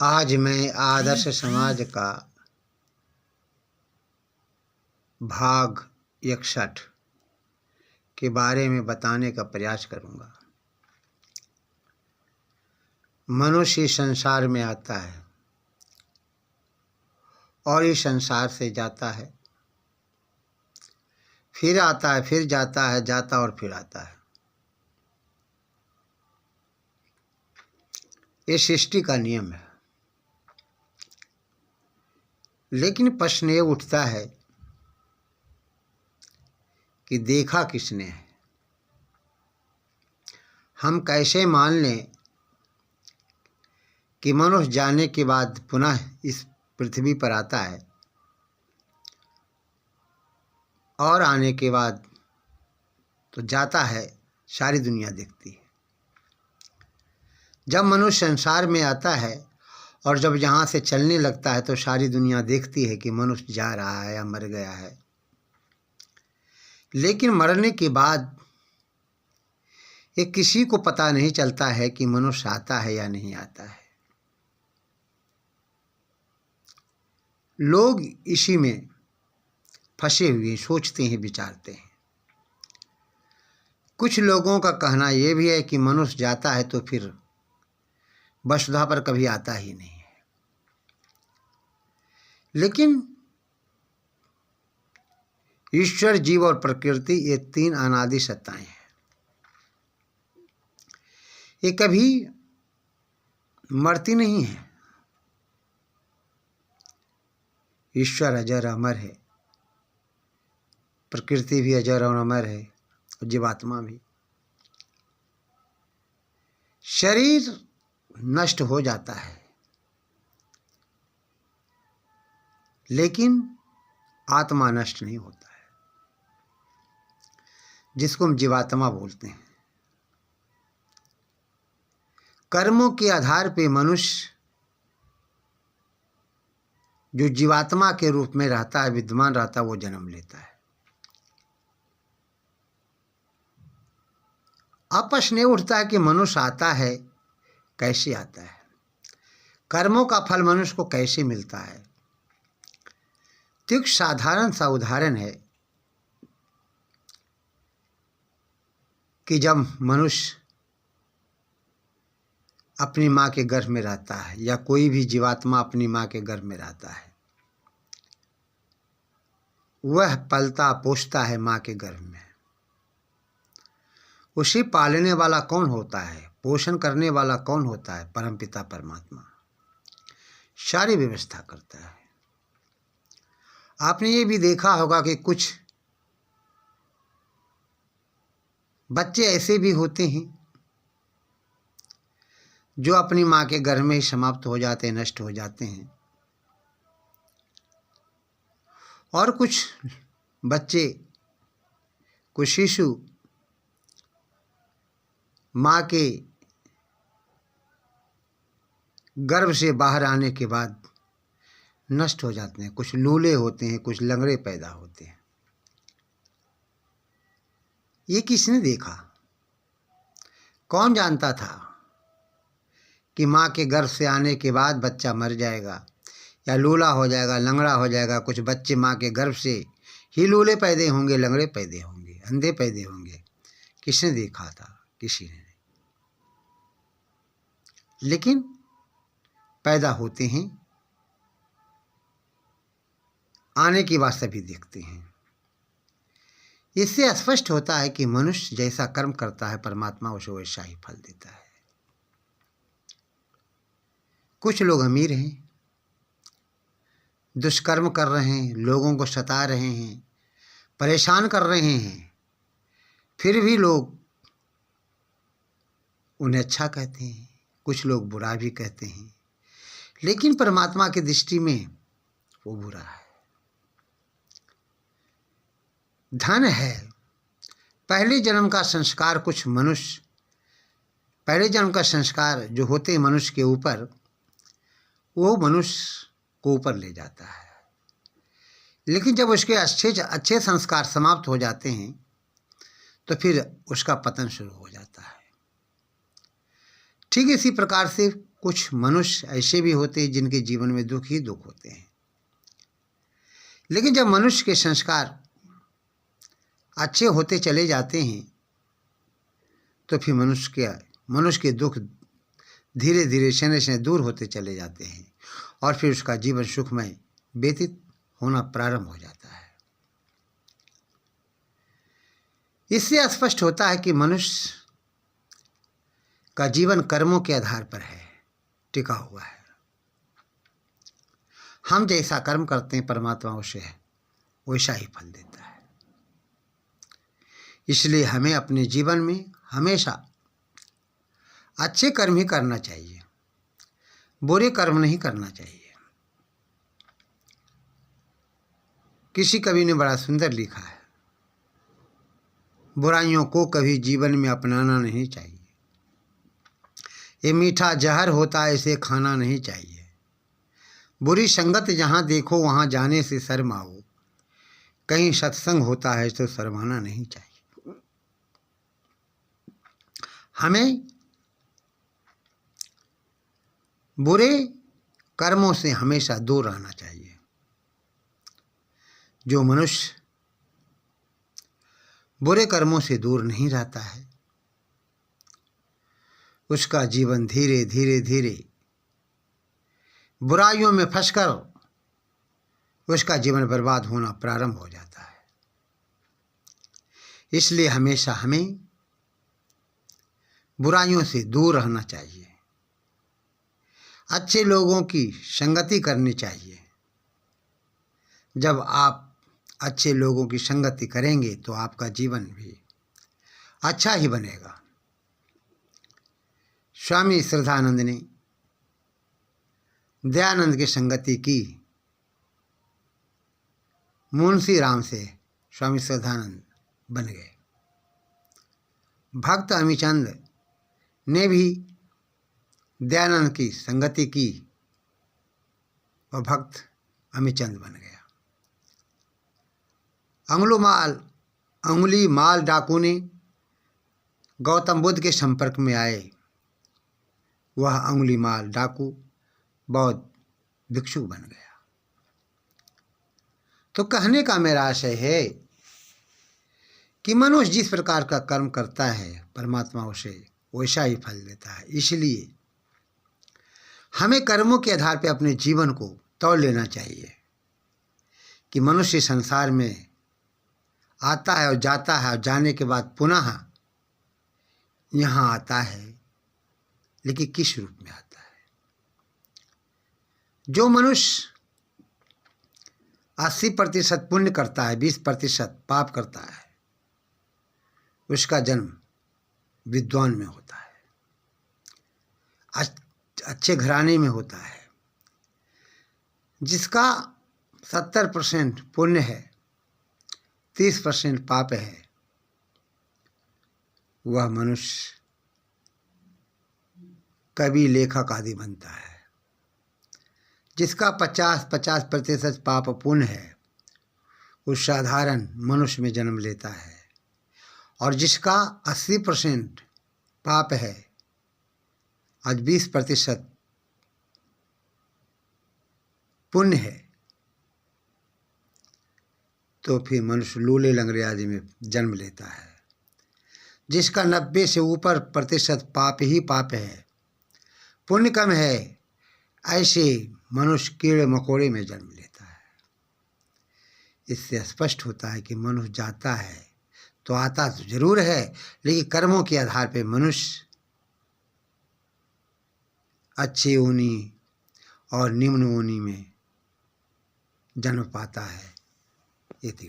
आज मैं आदर्श समाज का भाग 61 के बारे में बताने का प्रयास करूंगा। मनुष्य संसार में आता है और इस संसार से जाता है, फिर आता है, फिर जाता है, जाता और फिर आता है। ये सृष्टि का नियम है। लेकिन प्रश्न ये उठता है कि देखा किसने है। हम कैसे मान लें कि मनुष्य जाने के बाद पुनः इस पृथ्वी पर आता है और आने के बाद तो जाता है, सारी दुनिया देखती है। जब मनुष्य संसार में आता है और जब यहाँ से चलने लगता है तो सारी दुनिया देखती है कि मनुष्य जा रहा है या मर गया है। लेकिन मरने के बाद ये किसी को पता नहीं चलता है कि मनुष्य आता है या नहीं आता है। लोग इसी में फंसे हुए सोचते हैं, विचारते हैं। कुछ लोगों का कहना यह भी है कि मनुष्य जाता है तो फिर वसुधा पर कभी आता ही नहीं है। लेकिन ईश्वर, जीव और प्रकृति, ये तीन अनादि सत्ताएं हैं। ये कभी मरती नहीं है। ईश्वर अजर अमर है, प्रकृति भी अजर और अमर है, और जीवात्मा भी। शरीर नष्ट हो जाता है लेकिन आत्मा नष्ट नहीं होता है, जिसको हम जीवात्मा बोलते हैं। कर्मों के आधार पे मनुष्य जो जीवात्मा के रूप में रहता है, विद्यमान रहता है, वो जन्म लेता है। अब प्रश्न ये उठता है कि मनुष्य आता है, कैसे आता है? कर्मों का फल मनुष्य को कैसे मिलता है? तो एक साधारण सा उदाहरण है कि जब मनुष्य अपनी माँ के गर्भ में रहता है या कोई भी जीवात्मा अपनी माँ के गर्भ में रहता है, वह पलता पोषता है माँ के गर्भ में। उसे पालने वाला कौन होता है, पोषण करने वाला कौन होता है? परमपिता परमात्मा सारी व्यवस्था करता है। आपने ये भी देखा होगा कि कुछ बच्चे ऐसे भी होते हैं जो अपनी माँ के गर्भ में ही समाप्त हो जाते हैं, नष्ट हो जाते हैं। और कुछ बच्चे, कुछ शिशु माँ के गर्भ से बाहर आने के बाद नष्ट हो जाते हैं। कुछ लूले होते हैं, कुछ लंगड़े पैदा होते हैं। ये किसने देखा? कौन जानता था कि माँ के गर्भ से आने के बाद बच्चा मर जाएगा या लूला हो जाएगा, लंगड़ा हो जाएगा? कुछ बच्चे माँ के गर्भ से ही लूले पैदे होंगे, लंगड़े पैदे होंगे, अंधे पैदे होंगे। किसने देखा था? किसी ने नहीं। लेकिन पैदा होते हैं, आने की बात सभी देखते हैं। इससे स्पष्ट होता है कि मनुष्य जैसा कर्म करता है, परमात्मा उसे वैसा ही फल देता है। कुछ लोग अमीर हैं, दुष्कर्म कर रहे हैं, लोगों को सता रहे हैं, परेशान कर रहे हैं, फिर भी लोग उन्हें अच्छा कहते हैं, कुछ लोग बुरा भी कहते हैं। लेकिन परमात्मा की दृष्टि में वो बुरा है। धन है, पहले जन्म का संस्कार, कुछ मनुष्य पहले जन्म का संस्कार जो होते हैं मनुष्य के ऊपर, वो मनुष्य को ऊपर ले जाता है। लेकिन जब उसके अच्छे संस्कार समाप्त हो जाते हैं तो फिर उसका पतन शुरू हो जाता है। ठीक इसी प्रकार से कुछ मनुष्य ऐसे भी होते हैं जिनके जीवन में दुख ही दुख होते हैं। लेकिन जब मनुष्य के संस्कार अच्छे होते चले जाते हैं तो फिर मनुष्य के दुख धीरे धीरे शनै शनै दूर होते चले जाते हैं और फिर उसका जीवन सुखमय व्यतीत होना प्रारंभ हो जाता है। इससे स्पष्ट होता है कि मनुष्य का जीवन कर्मों के आधार पर है, टिका हुआ है। हम जैसा कर्म करते हैं परमात्मा उसे वैसा ही फल देता है। इसलिए हमें अपने जीवन में हमेशा अच्छे कर्म ही करना चाहिए, बुरे कर्म नहीं करना चाहिए। किसी कवि ने बड़ा सुंदर लिखा है, बुराइयों को कभी जीवन में अपनाना नहीं चाहिए, ये मीठा जहर होता है इसे खाना नहीं चाहिए, बुरी संगत जहाँ देखो वहाँ जाने से शर्माओ, कहीं सत्संग होता है तो शर्माना नहीं चाहिए। हमें बुरे कर्मों से हमेशा दूर रहना चाहिए। जो मनुष्य बुरे कर्मों से दूर नहीं रहता है उसका जीवन धीरे धीरे धीरे बुराइयों में फंसकर उसका जीवन बर्बाद होना प्रारंभ हो जाता है। इसलिए हमेशा हमें बुराइयों से दूर रहना चाहिए, अच्छे लोगों की संगति करनी चाहिए। जब आप अच्छे लोगों की संगति करेंगे तो आपका जीवन भी अच्छा ही बनेगा। स्वामी श्रद्धानंद ने दयानंद की संगति की, मुंशी राम से स्वामी श्रद्धानंद बन गए। भक्त अमीचंद ने भी दयानंद की संगति की और भक्त अमीचंद बन गया। अंगुली माल डाकू ने गौतम बुद्ध के संपर्क में आए, वह अंगुली माल डाकू बौद्ध भिक्षु बन गया। तो कहने का मेरा आशय है कि मनुष्य जिस प्रकार का कर्म करता है परमात्मा उसे वैसा ही फल देता है। इसलिए हमें कर्मों के आधार पर अपने जीवन को तौल लेना चाहिए कि मनुष्य संसार में आता है और जाता है और जाने के बाद पुनः यहाँ आता है, लेकिन किस रूप में आता है। जो मनुष्य 80% पुण्य करता है, 20% पाप करता है, उसका जन्म विद्वान में होता है, अच्छे घराने में होता है। जिसका 70% पुण्य है, 30% पाप है, वह मनुष्य कवि लेखक आदि बनता है। जिसका 50% पाप पुण्य है उस साधारण मनुष्य में जन्म लेता है, और जिसका 80% पाप है आज 20% पुण्य है, तो फिर मनुष्य लूले लंगड़े आदि में जन्म लेता है। जिसका 90 से ऊपर प्रतिशत पाप ही पाप है, पुण्य कम है, ऐसे मनुष्य कीड़े मकोड़े में जन्म लेता है। इससे स्पष्ट होता है कि मनुष्य जाता है तो आता तो जरूर है, लेकिन कर्मों के आधार पर मनुष्य अच्छी योनि और निम्न योनि में जन्म पाता है। इति